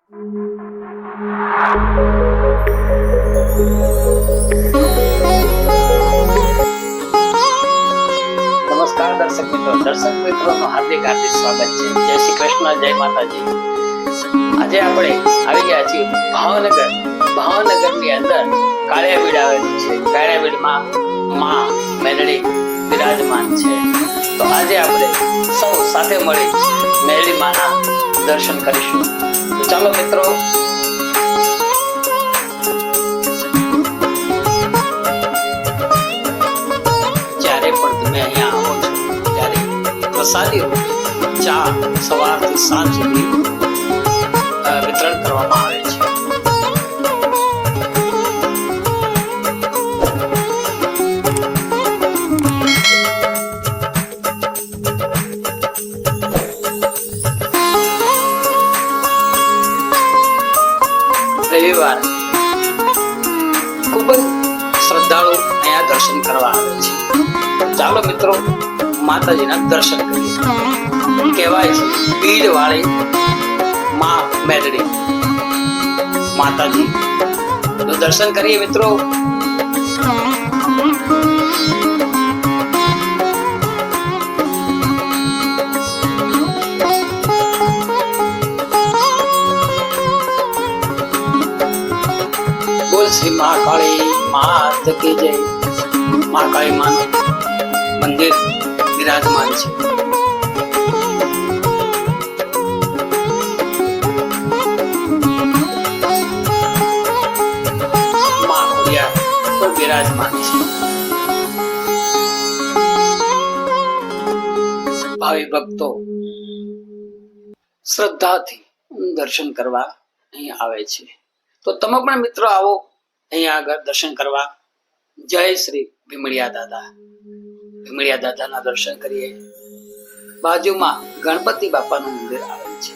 નમસ્કાર દર્શક મિત્રોનું હાર્દિક સ્વાગત છે. જય શ્રી કૃષ્ણ, જય માતાજી. આજે આપણે આવી ગયા છીએ ભાવનગરની અંદર કાળિયાબીડ આવેલું છે. કાળિયાબીડમાં માં મેલડી બિરાજમાન છે. તો આજે આપણે સૌ સાથે મળી મેલડી માના દર્શન કરીશું. તો ચાલો મિત્રો, જ્યારે પણ તમે અહીંયા આવો છો ત્યારે પ્રસાદી રૂપે ચા સવારથી સાંજ સુધી વિતરણ કરવામાં આવે છે. રવિવાર ખૂબ જ શ્રદ્ધાળુ અહીંયા દર્શન કરવા આવે છે. ચાલો મિત્રો, માતાજીના દર્શન કરીએ. કહેવાય છે બીડ વાળી માં મેલડી માતાજી. તો દર્શન કરીએ મિત્રો. બોલ શ્રી મહાકાળી માત કી જય. મહાકાળી માનું મંદિર બિરાજમાન છે. બિરાજમાન છે. ભાવિ ભક્તો શ્રદ્ધાથી દર્શન કરવા અહીં આવે છે. તો તમે પણ મિત્રો આવો અહીંયા આગળ દર્શન કરવા. જય શ્રી ભીમડિયા દાદા. ભીમડિયા દાદાના દર્શન કરીએ. બાજુમાં ગણપતિ બાપાનું મંદિર આવેલ છે.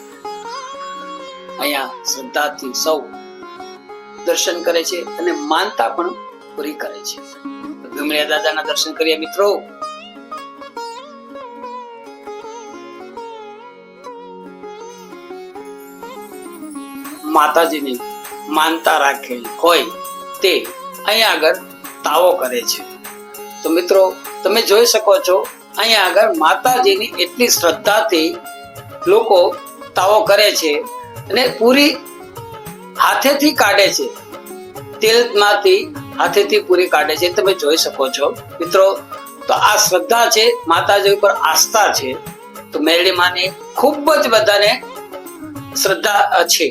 અહીંયા શ્રદ્ધાથી સૌ દર્શન કરે છે અને માનતા પણ પૂરી કરે છે. ભીમડિયા દાદાના દર્શન કરીએ મિત્રો. માતાજીની માનતા રાખેલી હોય તે અહીંયા આગળ તાવો કરે છે. તો મિત્રો તમે જોઈ શકો છો, અહીંયા આગળ માતાજીની એટલી શ્રદ્ધાથી લોકો તાવો કરે છે અને પૂરી હાથેથી કાઢે છે. તેલમાંથી હાથેથી પૂરી કાઢે છે. તમે જોઈ શકો છો મિત્રો. તો આ શ્રદ્ધા છે, માતાજી ઉપર આસ્થા છે. તો મેલડી માને ખૂબ જ બધાને શ્રદ્ધા છે.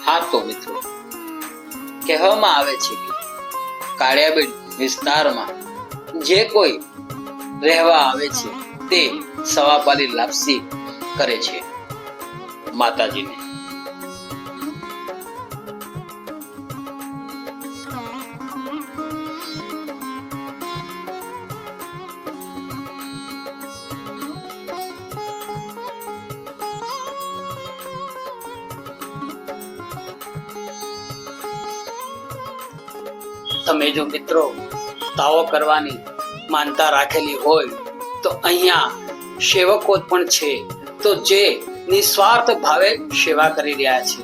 હા તો મિત્રો, કહેવામાં આવે છે કે કાળિયાબીડ વિસ્તારમાં જે કોઈ રહેવા આવે છે તે સવાપાલી લાપસી કરે છે માતાજીને. તમે જો મિત્રો તાવો કરવાની માનતા રાખેલી હોય તો અહીંયા સેવકો પણ છે, તો જે નિસ્વાર્થ ભાવે સેવા કરી રહ્યા છે.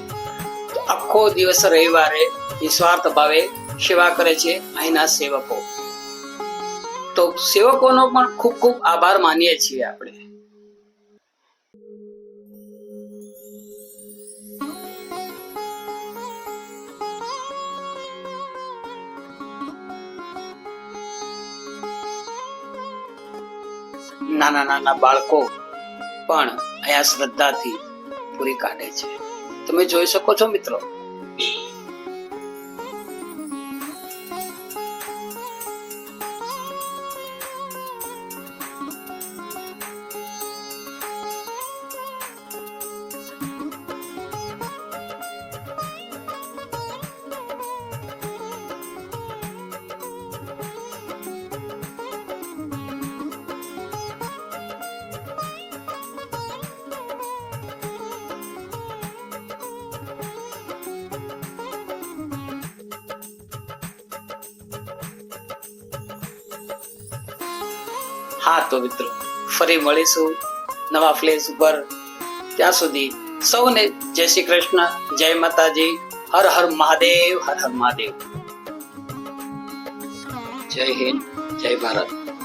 તો આખો દિવસ રવિવારે નિસ્વાર્થ ભાવે સેવા કરે છે અહીંના સેવકો. તો સેવકોનો પણ ખૂબ ખૂબ આભાર માનીએ છીએ આપણે. નાના નાના બાળકો પણ અહીંયા શ્રદ્ધાથી પૂરી કાઢે છે. તમે જોઈ શકો છો મિત્રો. હા તો મિત્રો ફરી મળીશું નવા ફ્લેશ ઉપર. ત્યાં સુધી સૌને જય શ્રી કૃષ્ણ, જય માતાજી, હર હર મહાદેવ, હર હર મહાદેવ. જય હિન્દ, જય ભારત.